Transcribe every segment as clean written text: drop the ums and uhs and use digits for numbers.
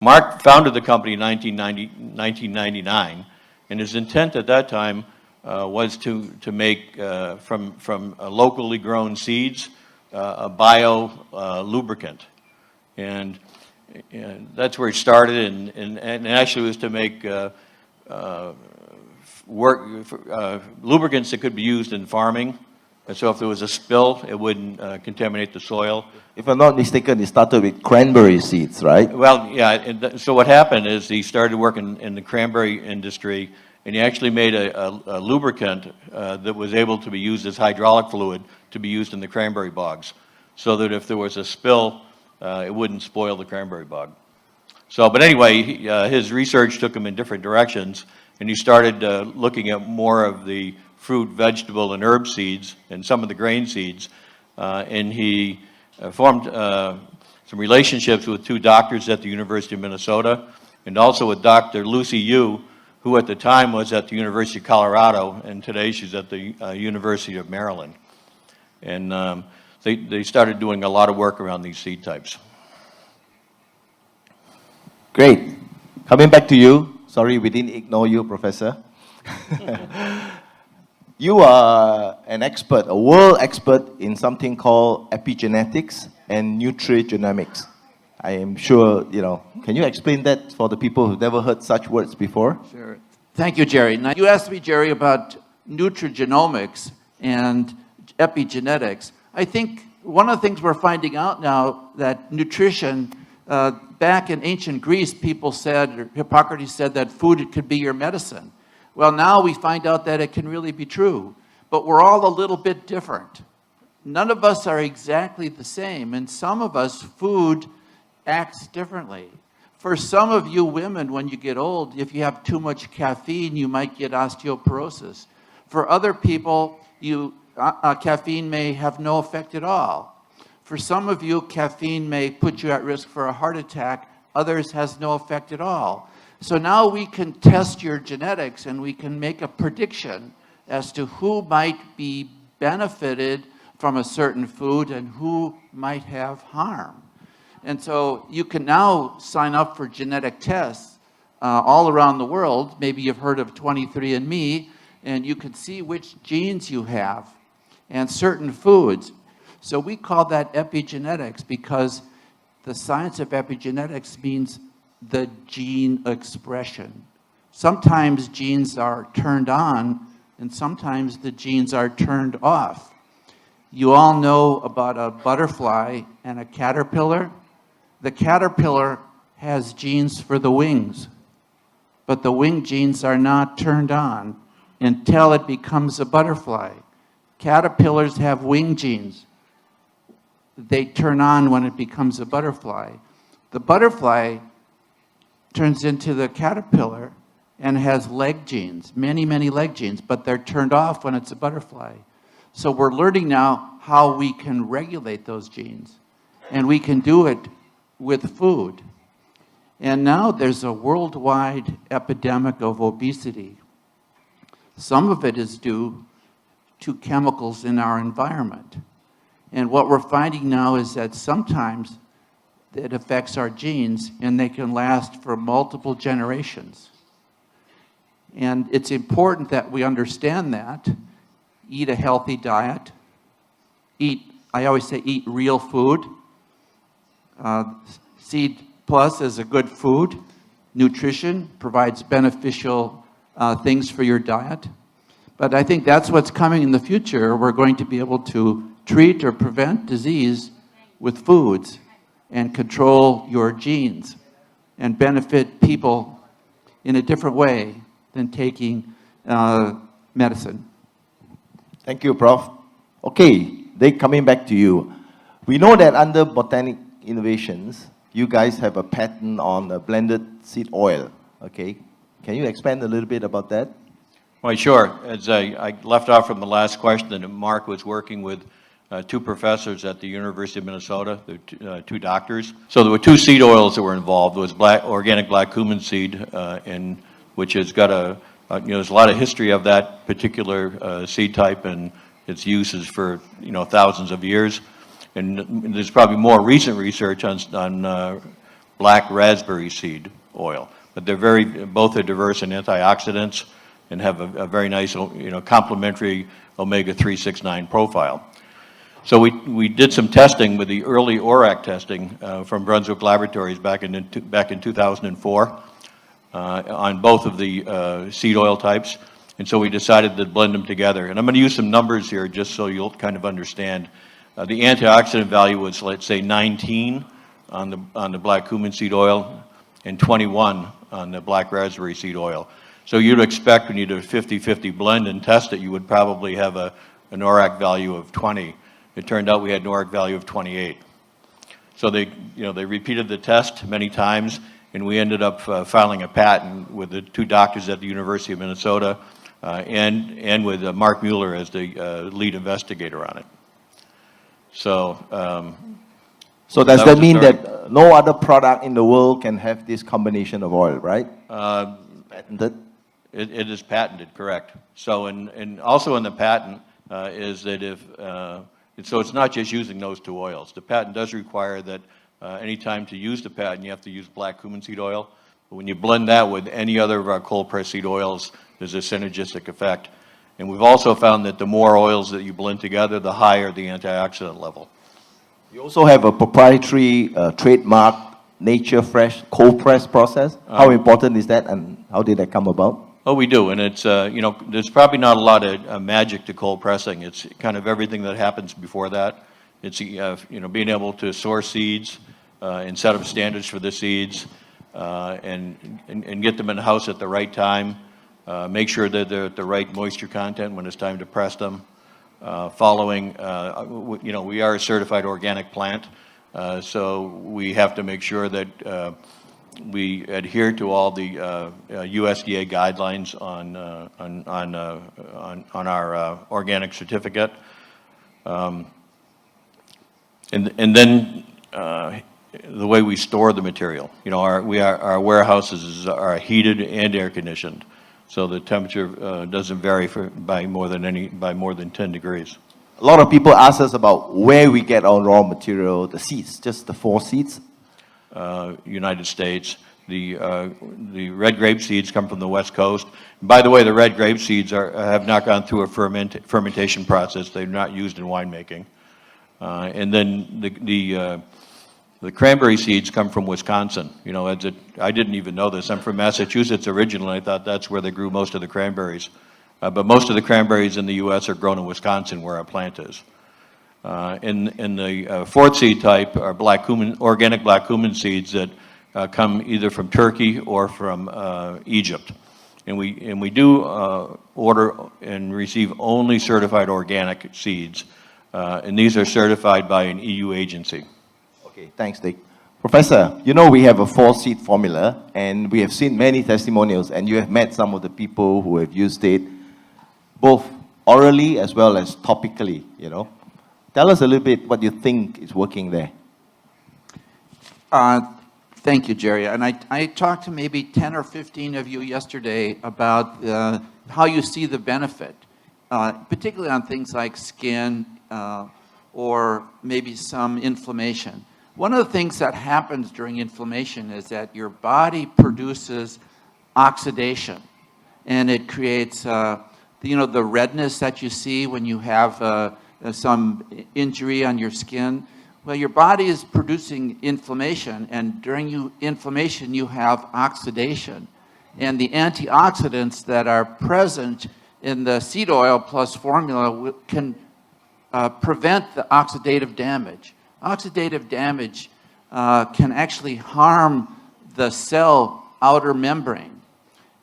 Mark founded the company in 1999, and his intent at that time was to make from locally grown seeds a bio lubricant, and that's where he started, and actually was to make lubricants that could be used in farming. And so if there was a spill, it wouldn't contaminate the soil. If I'm not mistaken, it started with cranberry seeds, right? Well, yeah. So what happened is he started working in the cranberry industry, and he actually made a lubricant that was able to be used as hydraulic fluid to be used in the cranberry bogs, so that if there was a spill, it wouldn't spoil the cranberry bog. So, but anyway, his research took him in different directions, and he started looking at more of the fruit, vegetable, and herb seeds, and some of the grain seeds, and he formed some relationships with two doctors at the University of Minnesota, and also with Dr. Lucy Yu, who at the time was at the University of Colorado, and today she's at the University of Maryland. And they started doing a lot of work around these seed types. Great. Coming back to you. Sorry, we didn't ignore you, Professor. You are an expert, a world expert in something called epigenetics and nutrigenomics. I am sure, can you explain that for the people who've never heard such words before? Sure. Thank you, Jerry. Now, you asked me, Jerry, about nutrigenomics and epigenetics. I think one of the things we're finding out now that nutrition, back in ancient Greece, people said, or Hippocrates said that food could be your medicine. Well, now we find out that it can really be true, but we're all a little bit different. None of us are exactly the same, and some of us, food acts differently. For some of you women, when you get old, if you have too much caffeine, you might get osteoporosis. For other people, caffeine may have no effect at all. For some of you, caffeine may put you at risk for a heart attack. Others has no effect at all. So now we can test your genetics and we can make a prediction as to who might be benefited from a certain food and who might have harm. And so you can now sign up for genetic tests all around the world. Maybe you've heard of 23andMe, and you can see which genes you have and certain foods. So we call that epigenetics because the science of epigenetics means the gene expression. Sometimes genes are turned on, and sometimes the genes are turned off. You all know about a butterfly and a caterpillar. The caterpillar has genes for the wings, but the wing genes are not turned on until it becomes a butterfly. Caterpillars have wing genes. They turn on when it becomes a butterfly. The butterfly turns into the caterpillar and has leg genes, many, many leg genes, but they're turned off when it's a butterfly. So we're learning now how we can regulate those genes, and we can do it with food. And now there's a worldwide epidemic of obesity. Some of it is due to chemicals in our environment. And what we're finding now is that sometimes it affects our genes, and they can last for multiple generations. And it's important that we understand that. Eat a healthy diet. I always say eat real food. Seed Plus is a good food. Nutrition provides beneficial things for your diet. But I think that's what's coming in the future. We're going to be able to treat or prevent disease with foods and control your genes and benefit people in a different way than taking medicine. Thank you, Prof. Okay, coming back to you. We know that under Botanic Innovations, you guys have a patent on a blended seed oil, okay? Can you expand a little bit about that? Well, sure. As I left off from the last question, and Mark was working with two professors at the University of Minnesota, two doctors. So there were two seed oils that were involved. There was organic black cumin seed, which has got there's a lot of history of that particular seed type and its uses for thousands of years. And there's probably more recent research on black raspberry seed oil. But both are diverse in antioxidants and have a very nice, complementary omega-369 profile. So we did some testing with the early ORAC testing from Brunswick Laboratories back in 2004 on both of the seed oil types. And so we decided to blend them together. And I'm going to use some numbers here just so you'll kind of understand. The antioxidant value was, let's say, 19 on the black cumin seed oil and 21 on the black raspberry seed oil. So you'd expect when you do a 50-50 blend and test it, you would probably have an ORAC value of 20. It turned out we had an ORAC value of 28. So they repeated the test many times, and we ended up filing a patent with the two doctors at the University of Minnesota and with Mark Mueller as the lead investigator on it. So, so does that mean that no other product in the world can have this combination of oil, right? Patented? It is patented, correct. So, and also in the patent is that so it's not just using those two oils. The patent does require that any time to use the patent, you have to use black cumin seed oil. But when you blend that with any other of our cold press seed oils, there's a synergistic effect. And we've also found that the more oils that you blend together, the higher the antioxidant level. You also have a proprietary trademark nature fresh cold press process. How important is that, and how did that come about? Oh, we do, and it's, there's probably not a lot of magic to cold pressing. It's kind of everything that happens before that. It's, being able to source seeds and set up standards for the seeds and get them in the house at the right time. Make sure that they're at the right moisture content when it's time to press them. Following, we are a certified organic plant, so we have to make sure that we adhere to all the USDA guidelines on our organic certificate, and then the way we store the material. Our warehouses are heated and air conditioned, so the temperature doesn't vary by more than 10 degrees. A lot of people ask us about where we get our raw material, the seeds, just the 4 seeds. United States. The red grape seeds come from the West Coast. By the way, the red grape seeds have not gone through a fermentation process. They're not used in winemaking. And then the cranberry seeds come from Wisconsin. I didn't even know this. I'm from Massachusetts originally. I thought that's where they grew most of the cranberries. But most of the cranberries in the U.S. are grown in Wisconsin, where our plant is. In the fourth seed type are organic black cumin seeds that come either from Turkey or from Egypt. And we do order and receive only certified organic seeds. And these are certified by an EU agency. Okay, thanks, Dick. Professor, we have a 4-seed formula, and we have seen many testimonials, and you have met some of the people who have used it, both orally as well as topically, Tell us a little bit what you think is working there. Thank you, Jerry. And I talked to maybe 10 or 15 of you yesterday about how you see the benefit, particularly on things like skin or maybe some inflammation. One of the things that happens during inflammation is that your body produces oxidation, and it creates, the redness that you see when you have some injury on your skin. Well, your body is producing inflammation, and during inflammation you have oxidation. And the antioxidants that are present in the seed oil plus formula can prevent the oxidative damage. Oxidative damage can actually harm the cell outer membrane.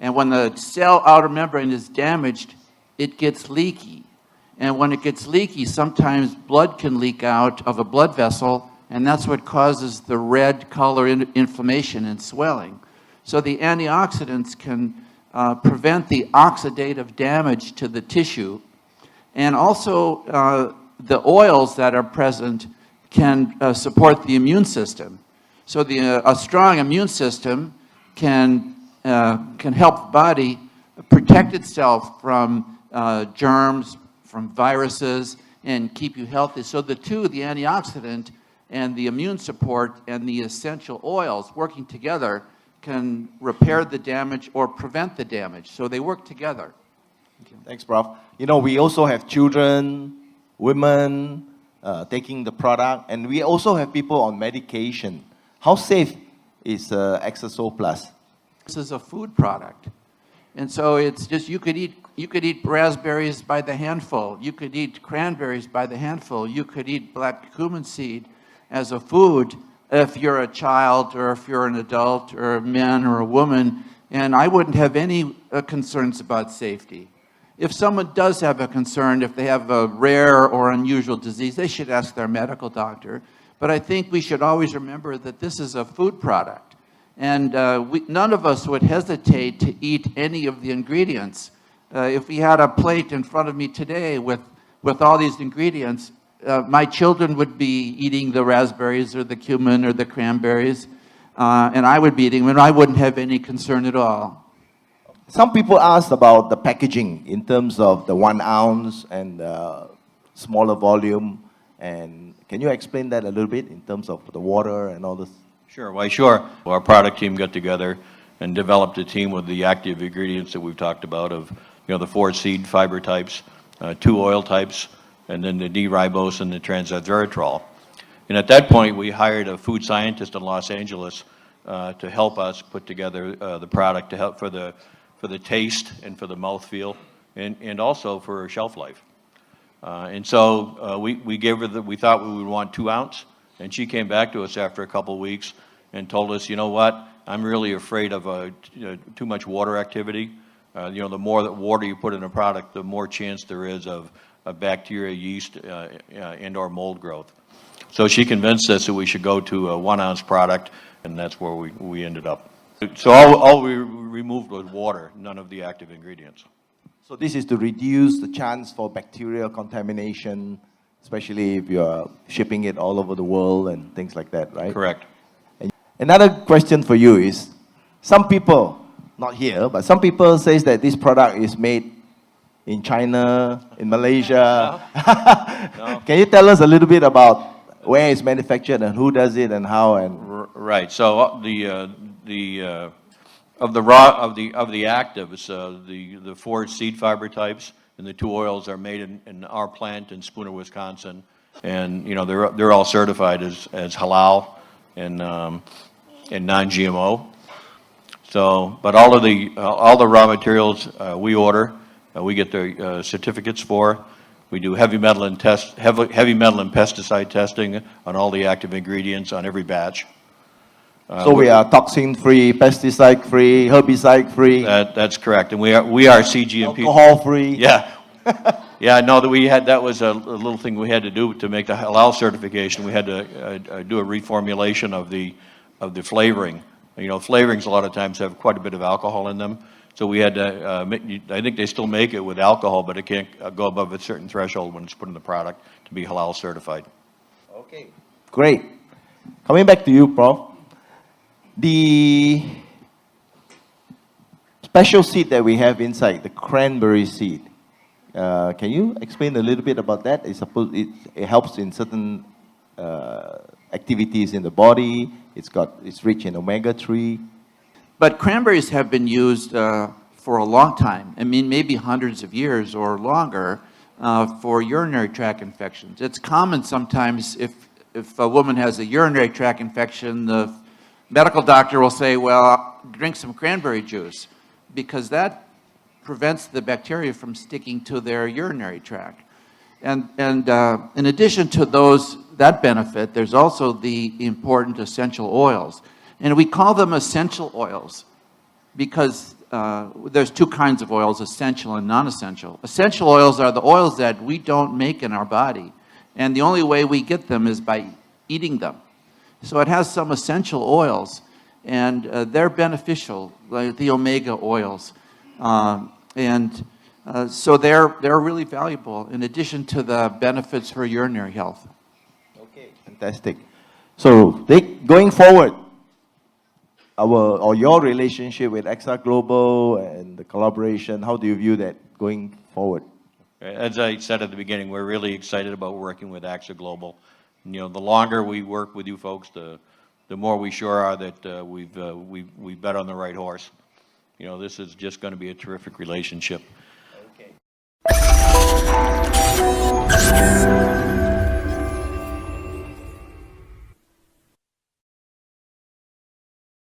And when the cell outer membrane is damaged, it gets leaky. And when it gets leaky, sometimes blood can leak out of a blood vessel, and that's what causes the red color inflammation and swelling. So the antioxidants can prevent the oxidative damage to the tissue. And also, the oils that are present can support the immune system. So a strong immune system can help the body protect itself from germs, from viruses, and keep you healthy. So the antioxidant and the immune support and the essential oils working together can repair the damage or prevent the damage. So they work together. Thanks, Prof. You know, we also have children, women taking the product, and we also have people on medication. How safe is Axxaglobal Plus? This is a food product. And so it's just, you could eat raspberries by the handful. You could eat cranberries by the handful. You could eat black cumin seed as a food if you're a child or if you're an adult or a man or a woman. And I wouldn't have any concerns about safety. If someone does have a concern, if they have a rare or unusual disease, they should ask their medical doctor. But I think we should always remember that this is a food product. And none of us would hesitate to eat any of the ingredients. If we had a plate in front of me today with all these ingredients, my children would be eating the raspberries or the cumin or the cranberries, and I would be eating them, and I wouldn't have any concern at all. Some people asked about the packaging in terms of the 1 ounce and smaller volume. And can you explain that a little bit in terms of the water and all this? Sure, why sure. Our product team got together and developed a team with the active ingredients that we've talked about of, the 4 seed fiber types, 2 oil types, and then the D-ribose and the trans-resveratrol. And at that point, we hired a food scientist in Los Angeles to help us put together the product to help for the taste and for the mouthfeel and also for shelf life. And so we gave her we thought we would want 2 ounce, and she came back to us after a couple of weeks and told us, you know what, I'm really afraid of too much water activity. The more that water you put in a product, the more chance there is of bacteria, yeast, and or mold growth. So she convinced us that we should go to a 1 ounce product, and that's where we ended up. So all we removed was water, none of the active ingredients. So this is to reduce the chance for bacterial contamination, especially if you're shipping it all over the world and things like that, right? Correct. And another question for you is, some people, not here, but some people say that this product is made in China, in Malaysia. No. Can you tell us a little bit about where it's manufactured and who does it and how? And Right. So of the actives, the 4 seed fiber types and the 2 oils are made in our plant in Spooner, Wisconsin, and they're all certified as halal and non-GMO. So, but all the raw materials we order, we get the certificates for. We do heavy metal and pesticide testing on all the active ingredients on every batch. so we are toxin-free, pesticide-free, herbicide-free, That's correct, and we are CGMP. alcohol-free. Yeah, yeah. No, that was a little thing we had to do to make the halal certification. We had to do a reformulation of the flavoring. Flavorings a lot of times have quite a bit of alcohol in them. So we had to, I think they still make it with alcohol, but it can't go above a certain threshold when it's put in the product to be halal certified. Okay, great. Coming back to you, Prof. The special seed that we have inside, the cranberry seed, can you explain a little bit about that? It helps in certain activities in the body. It's rich in omega-3. But cranberries have been used for a long time. I mean, maybe hundreds of years or longer for urinary tract infections. It's common sometimes if a woman has a urinary tract infection, the medical doctor will say, well, drink some cranberry juice, because that prevents the bacteria from sticking to their urinary tract. And in addition to that benefit, there's also the important essential oils. And we call them essential oils because there's 2 kinds of oils, essential and non-essential. Essential oils are the oils that we don't make in our body. And the only way we get them is by eating them. So it has some essential oils, and they're beneficial, like the omega oils. So they're really valuable in addition to the benefits for urinary health. Okay, fantastic. So going forward, your relationship with Axxaglobal and the collaboration, how do you view that going forward? As I said at the beginning, we're really excited about working with Axxaglobal. You know, the longer we work with you folks, the more we sure are that we've bet on the right horse. You know, this is just going to be a terrific relationship.